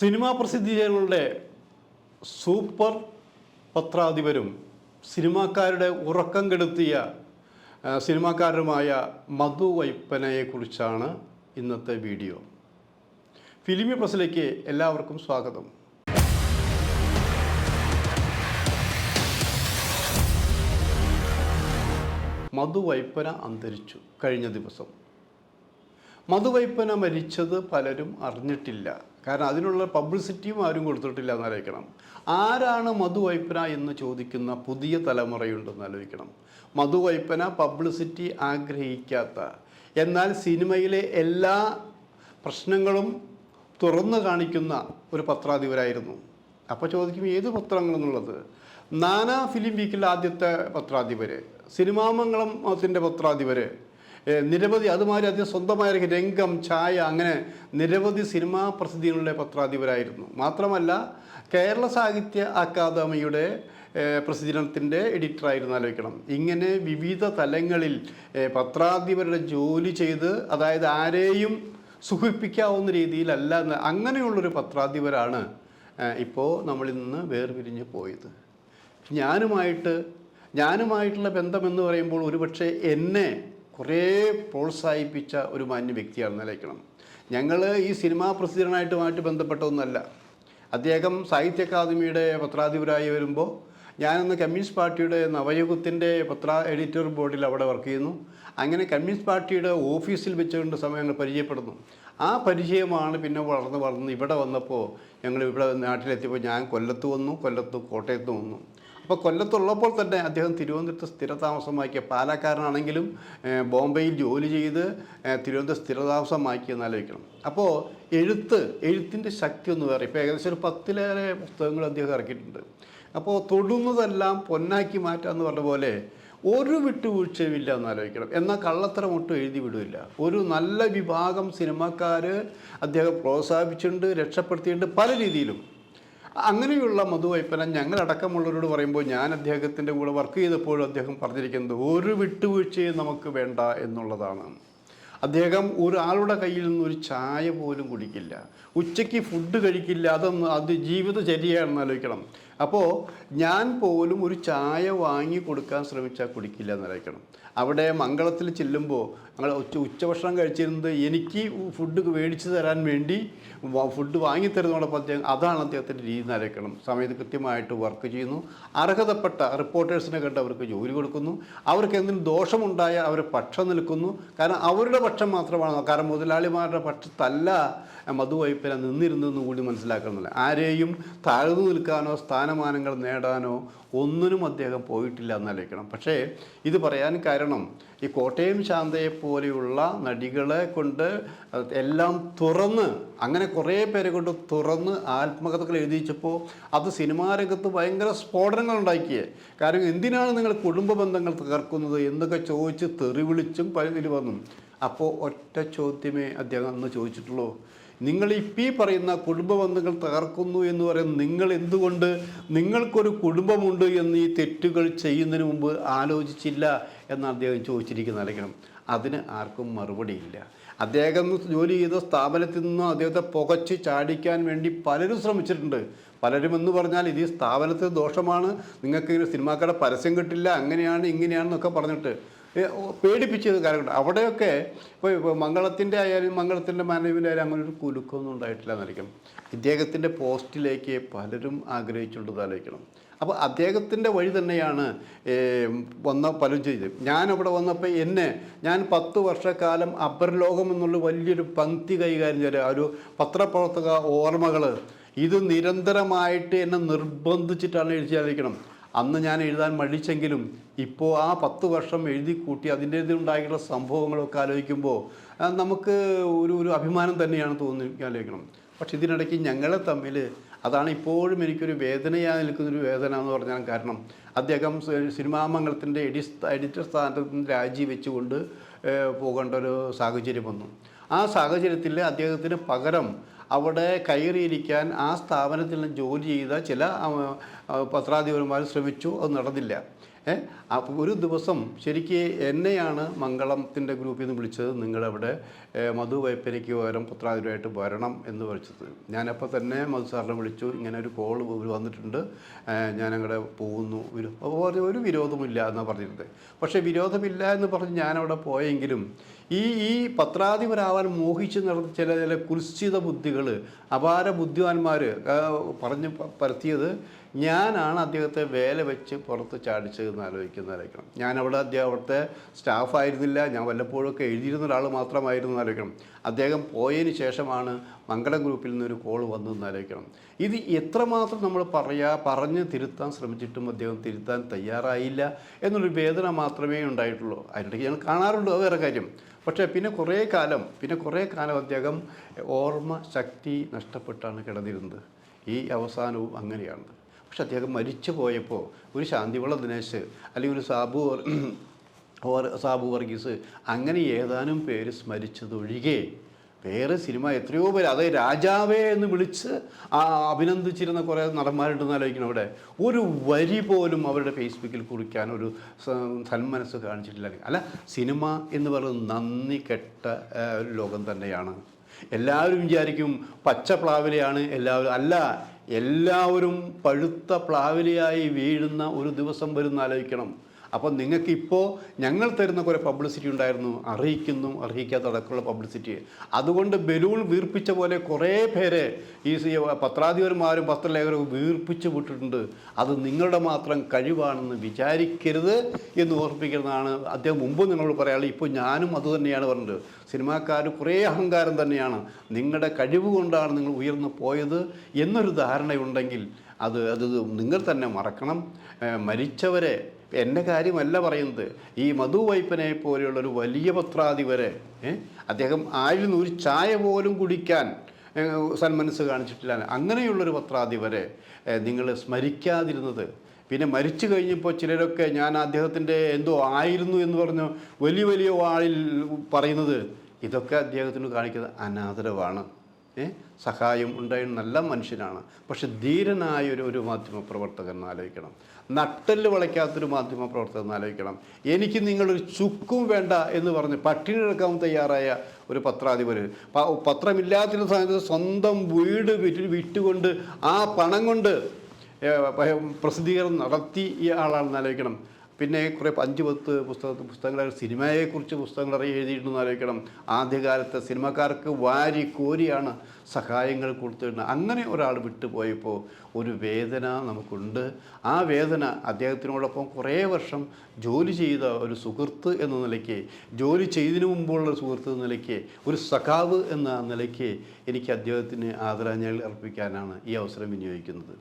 Cinema പ്രസിദ്ധീകരണങ്ങളുടെ super പത്രാധിപരും സിനിമാക്കാരുടെ ഉറക്കം കെടുത്തിയ സിനിമാക്കാരുമായ മധു വൈപ്പനയെക്കുറിച്ചാണ് ഇന്നത്തെ video. Filmi പ്രസിലേക്ക് എല്ലാവർക്കും സ്വാഗതം. മധു വൈപ്പന അന്തരിച്ചു കഴിഞ്ഞ ദിവസം. മധു വൈപ്പന മരിച്ചത് പലരും അറിഞ്ഞിട്ടില്ല. കാരണം അതിനുള്ള പബ്ലിസിറ്റിയും ആരും കൊടുത്തിട്ടില്ല എന്നാലോചിക്കണം. ആരാണ് മധു വൈപ്പന എന്ന് ചോദിക്കുന്ന പുതിയ തലമുറയുണ്ടെന്ന് ആലോചിക്കണം. മധു വൈപ്പന പബ്ലിസിറ്റി ആഗ്രഹിക്കാത്ത, എന്നാൽ സിനിമയിലെ എല്ലാ പ്രശ്നങ്ങളും തുറന്നു കാണിക്കുന്ന ഒരു പത്രാധിപരായിരുന്നു. അപ്പോൾ ചോദിക്കും ഏത് പത്രങ്ങളെന്നുള്ളത്. നാനാ ഫിലിം വീക്കിലെ ആദ്യത്തെ പത്രാധിപർ, സിനിമാമംഗളത്തിൻ്റെ പത്രാധിപർ, നിരവധി അതുമാതിരി അദ്ദേഹം സ്വന്തമായ രംഗം, ഛായ, അങ്ങനെ നിരവധി സിനിമാ പ്രസിദ്ധീകരണങ്ങളുടെ പത്രാധിപരായിരുന്നു. മാത്രമല്ല കേരള സാഹിത്യ അക്കാദമിയുടെ പ്രസിദ്ധീകരണത്തിൻ്റെ എഡിറ്ററായിരുന്നു ആലോചിക്കണം. ഇങ്ങനെ വിവിധ തലങ്ങളിൽ പത്രാധിപരുടെ ജോലി ചെയ്ത്, അതായത് ആരെയും സുഖിപ്പിക്കാവുന്ന രീതിയിലല്ല, അങ്ങനെയുള്ളൊരു പത്രാധിപരാണ് ഇപ്പോൾ നമ്മളിൽ നിന്ന് വേർപിരിഞ്ഞ് പോയത്. ഞാനുമായിട്ടുള്ള ബന്ധമെന്ന് പറയുമ്പോൾ ഒരുപക്ഷെ എന്നെ കുറേ പ്രോത്സാഹിപ്പിച്ച ഒരു മാന്യ വ്യക്തിയാണെന്ന് നിലയ്ക്കണം. ഞങ്ങൾ ഈ സിനിമാ പ്രസിദ്ധീകരണമായിട്ട് ബന്ധപ്പെട്ടൊന്നുമല്ല. അദ്ദേഹം സാഹിത്യ അക്കാദമിയുടെ പത്രാധിപരായി വരുമ്പോൾ ഞാനന്ന് കമ്മ്യൂണിസ്റ്റ് പാർട്ടിയുടെ നവയുഗത്തിൻ്റെ എഡിറ്റർ ബോർഡിൽ അവിടെ വർക്ക് ചെയ്യുന്നു. അങ്ങനെ കമ്മ്യൂണിസ്റ്റ് പാർട്ടിയുടെ ഓഫീസിൽ വെച്ചുകൊണ്ട് സമയങ്ങൾ പരിചയപ്പെടുന്നു. ആ പരിചയമാണ് പിന്നെ വളർന്ന് ഇവിടെ വന്നപ്പോൾ ഇവിടെ നാട്ടിലെത്തിയപ്പോൾ ഞാൻ കൊല്ലത്ത് വന്നു, കോട്ടയത്ത് വന്നു. അപ്പോൾ കൊല്ലത്തുള്ളപ്പോൾ തന്നെ അദ്ദേഹം തിരുവനന്തപുരത്ത് സ്ഥിരതാമസമാക്കിയ, പാലക്കാരനാണെങ്കിലും ബോംബെയിൽ ജോലി ചെയ്ത് തിരുവനന്തപുരത്ത് സ്ഥിരതാമസമാക്കിയെന്ന് ആലോചിക്കണം. അപ്പോൾ എഴുത്തിൻ്റെ ശക്തി ഒന്ന് വേറെ. ഇപ്പോൾ ഏകദേശം ഒരു 10ലേറെ പുസ്തകങ്ങൾ അദ്ദേഹം ഇറക്കിയിട്ടുണ്ട്. അപ്പോൾ തൊടുന്നതെല്ലാം പൊന്നാക്കി മാറ്റാമെന്ന് പറഞ്ഞ പോലെ ഒരു വിട്ടുവീഴ്ചയുമില്ല എന്നാലോചിക്കണം. എന്നാൽ കള്ളത്തരം ഒട്ടും എഴുതി വിടില്ല. ഒരു നല്ല വിഭാഗം സിനിമാക്കാർ അദ്ദേഹം പ്രോത്സാഹിപ്പിച്ചിട്ടുണ്ട്, രക്ഷപ്പെടുത്തിയിട്ടുണ്ട് പല രീതിയിലും. അങ്ങനെയുള്ള മധു വൈപ്പന ഞങ്ങളടക്കമുള്ളവരോട് പറയുമ്പോൾ, ഞാൻ അദ്ദേഹത്തിൻ്റെ കൂടെ വർക്ക് ചെയ്തപ്പോഴും അദ്ദേഹം പറഞ്ഞിരിക്കുന്നത് ഒരു വിട്ടുവീഴ്ചയും നമുക്ക് വേണ്ട എന്നുള്ളതാണ്. അദ്ദേഹം ഒരാളുടെ കയ്യിൽ നിന്ന് ഒരു ചായ പോലും കുടിക്കില്ല, ഉച്ചയ്ക്ക് ഫുഡ് കഴിക്കില്ല. അത് ജീവിതചര്യയാണെന്ന് ആലോചിക്കണം. അപ്പോൾ ഞാൻ പോലും ഒരു ചായ വാങ്ങി കൊടുക്കാൻ ശ്രമിച്ചാൽ കുടിക്കില്ല എന്നാലോചിക്കണം. അവിടെ മംഗളത്തിൽ ചെല്ലുമ്പോൾ ഞങ്ങൾ ഉച്ചഭക്ഷണം കഴിച്ചിരുന്നത് എനിക്ക് ഫുഡ് മേടിച്ച് തരാൻ വേണ്ടി ഫുഡ് വാങ്ങിത്തരുന്നതോടൊപ്പം അതാണ് അദ്ദേഹത്തിൻ്റെ രീതി എന്നാലോചിക്കണം. സമയത്ത് കൃത്യമായിട്ട് വർക്ക് ചെയ്യുന്നു. അർഹതപ്പെട്ട റിപ്പോർട്ടേഴ്സിനെ കണ്ട് അവർക്ക് ജോലി കൊടുക്കുന്നു. അവർക്ക് എന്തെങ്കിലും ദോഷമുണ്ടായാൽ അവർ പക്ഷം നിൽക്കുന്നു. കാരണം അവരുടെ പക്ഷം മാത്രമാണ്. കാരണം മുതലാളിമാരുടെ പക്ഷത്തല്ല മധു വൈപ്പന നിന്നിരുന്നതെന്ന് കൂടി മനസ്സിലാക്കുന്നില്ല. ആരെയും താഴ്ന്നു നിൽക്കാനോ സ്ഥാനമാനങ്ങൾ നേടാനോ ഒന്നിനും അദ്ദേഹം പോയിട്ടില്ല എന്നാലോചിക്കണം. പക്ഷേ ഇത് പറയാൻ കാരണം ഈ കോട്ടയം ശാന്തയെപ്പോലെയുള്ള നടികളെ കൊണ്ട് എല്ലാം തുറന്ന്, അങ്ങനെ കുറേ പേരെ കൊണ്ട് തുറന്ന് ആത്മകഥകൾ എഴുതിച്ചപ്പോൾ അത് സിനിമാ രംഗത്ത് ഭയങ്കര സ്ഫോടനങ്ങൾ ഉണ്ടാക്കിയേ. കാരണം എന്തിനാണ് നിങ്ങൾ കുടുംബ ബന്ധങ്ങൾ തകർക്കുന്നത് എന്നൊക്കെ ചോദിച്ച് തെറി വിളിച്ചും ഇതിൽ വന്നു. അപ്പോൾ ഒറ്റ ചോദ്യമേ അദ്ദേഹം അന്ന് ചോദിച്ചിട്ടുള്ളൂ. നിങ്ങൾ ഈ പറയുന്ന കുടുംബ ബന്ധങ്ങൾ തകർക്കുന്നു എന്ന് പറയുന്നത് നിങ്ങൾ എന്തുകൊണ്ട് നിങ്ങൾക്കൊരു കുടുംബമുണ്ട് എന്ന് ഈ തെറ്റുകൾ ചെയ്യുന്നതിന് മുമ്പ് ആലോചിച്ചില്ല എന്നാണ് അദ്ദേഹം ചോദിച്ചിരിക്കുന്നതായിരിക്കണം. അതിന് ആർക്കും മറുപടിയില്ല. അദ്ദേഹം ജോലി ചെയ്ത സ്ഥാപനത്തിൽ നിന്നും അദ്ദേഹത്തെ പുകച്ച് ചാടിക്കാൻ വേണ്ടി പലരും ശ്രമിച്ചിട്ടുണ്ട്. പലരും എന്ന് പറഞ്ഞാൽ ഇത് ഈ സ്ഥാപനത്തിൽ ദോഷമാണ്, നിങ്ങൾക്ക് ഇങ്ങനെ സിനിമാക്കാരുടെ പരസ്യം കിട്ടില്ല, അങ്ങനെയാണ് ഇങ്ങനെയാണെന്നൊക്കെ പറഞ്ഞിട്ട് പേടിപ്പിച്ചത് കാര്യമുണ്ട്. അവിടെയൊക്കെ ഇപ്പോൾ മംഗളത്തിൻ്റെ ആയാലും മംഗളത്തിൻ്റെ മാനേജ്മെൻ്റ് ആയാലും അങ്ങനെ ഒരു കുലുക്കമൊന്നും ഉണ്ടായിട്ടില്ല എന്നായിരിക്കണം. ഇദ്ദേഹത്തിൻ്റെ പോസ്റ്റിലേക്ക് പലരും ആഗ്രഹിച്ചുകൊണ്ടതാലോചിക്കണം. അപ്പോൾ അദ്ദേഹത്തിൻ്റെ വഴി തന്നെയാണ് പലരും ചെയ്തത്. ഞാനവിടെ വന്നപ്പോൾ ഞാൻ 10 വർഷക്കാലം അപരലോകം എന്നുള്ള വലിയൊരു പങ്ക്തി കൈകാര്യം ചെയ്ത ഒരു പത്രപ്രവർത്തക ഓർമ്മകൾ, ഇത് നിരന്തരമായിട്ട് എന്നെ നിർബന്ധിച്ചിട്ടാണ് എഴുതിയാലിരിക്കണം. അന്ന് ഞാൻ എഴുതാൻ മടിച്ചെങ്കിലും ഇപ്പോൾ ആ 10 വർഷം എഴുതി കൂട്ടി അതിൻ്റേതുണ്ടായിട്ടുള്ള സംഭവങ്ങളൊക്കെ ആലോചിക്കുമ്പോൾ നമുക്ക് ഒരു അഭിമാനം തന്നെയാണ് ആലോചിക്കണം. പക്ഷെ ഇതിനിടയ്ക്ക് ഞങ്ങളെ തമ്മിൽ അതാണ് ഇപ്പോഴും എനിക്കൊരു വേദനയായി നിൽക്കുന്നൊരു വേദന എന്ന് പറഞ്ഞാൽ, കാരണം അദ്ദേഹം സിനിമാമംഗളത്തിൻ്റെ എഡിറ്റർ സ്ഥാനത്ത് നിന്ന് രാജിവെച്ചുകൊണ്ട് പോകേണ്ട ഒരു സാഹചര്യം വന്നു. ആ സാഹചര്യത്തിൽ അദ്ദേഹത്തിന് പകരം അവിടെ കയറിയിരിക്കാൻ ആ സ്ഥാപനത്തിൽ ജോലി ചെയ്ത ചില പത്രാധിപന്മാർ ശ്രമിച്ചു. അത് നടന്നില്ല. അപ്പോൾ ഒരു ദിവസം ശരിക്ക് എന്നെയാണ് മംഗളത്തിൻ്റെ ഗ്രൂപ്പിൽ നിന്ന് വിളിച്ചത്, നിങ്ങളവിടെ മധു വൈപ്പനയ്ക്ക് പകരം പത്രാധിപരായിട്ട് വരണം എന്ന് വിളിച്ചത്. ഞാനപ്പോൾ തന്നെ മധു സാറിനെ വിളിച്ചു, ഇങ്ങനെ ഒരു കോൾ വന്നിട്ടുണ്ട്, ഞാനങ്ങടെ പോകുന്നു, ഒരു വിരോധമില്ല എന്നാണ് പറഞ്ഞിരുന്നത്. പക്ഷേ വിരോധമില്ല എന്ന് പറഞ്ഞ് ഞാനവിടെ പോയെങ്കിലും ഈ പത്രാധിപരാവാൻ മോഹിച്ച് നടന്ന ചില കുൽസിത ബുദ്ധികൾ, അപാര ബുദ്ധിമാന്മാർ പറഞ്ഞ് പരത്തിയത് ഞാനാണ് അദ്ദേഹത്തെ വേല വെച്ച് പുറത്ത് ചാടിച്ചതെന്ന് ആലോചിക്കണം. ഞാനവിടെ അവിടുത്തെ സ്റ്റാഫായിരുന്നില്ല, ഞാൻ വല്ലപ്പോഴൊക്കെ എഴുതിയിരുന്ന ഒരാൾ മാത്രമായിരുന്നു ആലോചിക്കണം. അദ്ദേഹം പോയതിന് ശേഷമാണ് മംഗളം ഗ്രൂപ്പിൽ നിന്നൊരു കോൾ വന്നതെന്ന് ആലോചിക്കണം. ഇത് എത്രമാത്രം നമ്മൾ പറഞ്ഞ് തിരുത്താൻ ശ്രമിച്ചിട്ടും അദ്ദേഹം തിരുത്താൻ തയ്യാറായില്ല എന്നുള്ളൊരു വേദന മാത്രമേ ഉണ്ടായിട്ടുള്ളൂ. അതിനിടയ്ക്ക് ഞാൻ കാണാറുണ്ട്, അത് വേറെ കാര്യം. പക്ഷേ പിന്നെ കുറേ കാലം അദ്ദേഹം ഓർമ്മ ശക്തി നഷ്ടപ്പെട്ടാണ് കിടന്നിരുന്നത്. ഈ അവസാനവും അങ്ങനെയാണ്. പക്ഷെ അദ്ദേഹം മരിച്ചു പോയപ്പോൾ ഒരു ശാന്തിവിള ദിനേശ് അല്ലെങ്കിൽ ഒരു സാബു വർഗീസ് അങ്ങനെ ഏതാനും പേര് സ്മരിച്ചതൊഴികെ വേറെ സിനിമ എത്രയോ പേര്, അതായത് രാജാവേ എന്ന് വിളിച്ച് അഭിനന്ദിച്ചിരുന്ന കുറേ നടന്മാരുണ്ടെന്ന് ആലോചിക്കണം. അവിടെ ഒരു വരി പോലും അവരുടെ ഫേസ്ബുക്കിൽ കുറിക്കാൻ ഒരു സന്മനസ് കാണിച്ചിട്ടില്ല. അല്ല, സിനിമ എന്ന് പറയുന്നത് നന്ദി കെട്ട ഒരു ലോകം തന്നെയാണ്. എല്ലാവരും വിചാരിക്കും പച്ച പ്ലാവിലയാണ് എല്ലാവരും. അല്ല, എല്ലാവരും പഴുത്ത പ്ലാവിലയായി വീഴുന്ന ഒരു ദിവസം വരുന്ന ആലോചിക്കണം. അപ്പം നിങ്ങൾക്കിപ്പോൾ ഞങ്ങൾ തരുന്ന കുറേ പബ്ലിസിറ്റി ഉണ്ടായിരുന്നു, അറിയിക്കാത്തടക്കമുള്ള പബ്ലിസിറ്റി. അതുകൊണ്ട് ബലൂൺ വീർപ്പിച്ച പോലെ കുറേ പേരെ ഈ പത്രാധിപന്മാരും പത്രലേഖകരും വീർപ്പിച്ച് വിട്ടിട്ടുണ്ട്. അത് നിങ്ങളുടെ മാത്രം കഴിവാണെന്ന് വിചാരിക്കരുത് എന്ന് ഓർപ്പിക്കുന്നതാണ് അദ്ദേഹം മുമ്പ് നിങ്ങളോട് പറയാനുള്ളത്. ഇപ്പോൾ ഞാനും അതുതന്നെയാണ് പറഞ്ഞത്. സിനിമാക്കാർ കുറേ അഹങ്കാരം തന്നെയാണ്, നിങ്ങളുടെ കഴിവ് കൊണ്ടാണ് നിങ്ങൾ ഉയർന്നു പോയത് എന്നൊരു ധാരണയുണ്ടെങ്കിൽ അത് നിങ്ങൾ തന്നെ മറക്കണം. മരിച്ചവരെ, എൻ്റെ കാര്യമല്ല പറയുന്നത്, ഈ മധു വൈപ്പനെ പോലെയുള്ളൊരു വലിയ പത്രാധിപരെ അദ്ദേഹം ആയിരുന്നു ഒരു ചായ പോലും കുടിക്കാൻ സന്മനസ് കാണിച്ചിട്ടില്ല. അങ്ങനെയുള്ളൊരു പത്രാധിപരെ നിങ്ങൾ സ്മരിക്കാതിരുന്നത്, പിന്നെ മരിച്ചു കഴിഞ്ഞപ്പോൾ ചിലരൊക്കെ ഞാൻ അദ്ദേഹത്തിൻ്റെ എന്തോ ആയിരുന്നു എന്ന് പറഞ്ഞു വലിയ ആളിൽ പറയുന്നത്, ഇതൊക്കെ അദ്ദേഹത്തിന് കാണിക്കുന്നത് അനാദരവാണ്. സഹായം ഉണ്ടായ നല്ല മനുഷ്യനാണ്. പക്ഷെ ധീരനായൊരു മാധ്യമപ്രവർത്തകൻ ആലോചിക്കണം, നട്ടല് വളയ്ക്കാത്തൊരു മാധ്യമപ്രവർത്തകൻ ആലോചിക്കണം. എനിക്ക് നിങ്ങളൊരു ചുക്കും വേണ്ട എന്ന് പറഞ്ഞ് പട്ടിണി കിടക്കാൻ തയ്യാറായ ഒരു പത്രാധിപർ, പത്രമില്ലാത്ത സമയത്ത് സ്വന്തം വീട് വിറ്റുകൊണ്ട് ആ പണം കൊണ്ട് പ്രസിദ്ധീകരണം നടത്തിയ ആളാണെന്ന് ആലോചിക്കണം. പിന്നെ കുറേ 5-10 പുസ്തകങ്ങൾ സിനിമയെക്കുറിച്ച് പുസ്തകങ്ങൾ എഴുതിയിട്ടുണ്ടെന്ന് ആലോചിക്കണം. ആദ്യകാലത്തെ സിനിമക്കാർക്ക് വാരി കോരിയാണ് സഹായങ്ങൾ കൊടുത്തിരുന്നത്. അങ്ങനെ ഒരാൾ വിട്ടുപോയപ്പോൾ ഒരു വേദന നമുക്കുണ്ട്. ആ വേദന അദ്ദേഹത്തിനോടൊപ്പം കുറേ വർഷം ജോലി ചെയ്ത ഒരു സുഹൃത്ത് എന്ന നിലയ്ക്ക്, ജോലി ചെയ്തതിനു മുമ്പുള്ള സുഹൃത്ത് എന്ന നിലയ്ക്ക്, ഒരു സഖാവ് എന്ന നിലയ്ക്ക് എനിക്ക് അദ്ദേഹത്തിന് ആദരാഞ്ജലികൾ അർപ്പിക്കാനാണ് ഈ അവസരം വിനിയോഗിക്കുന്നത്.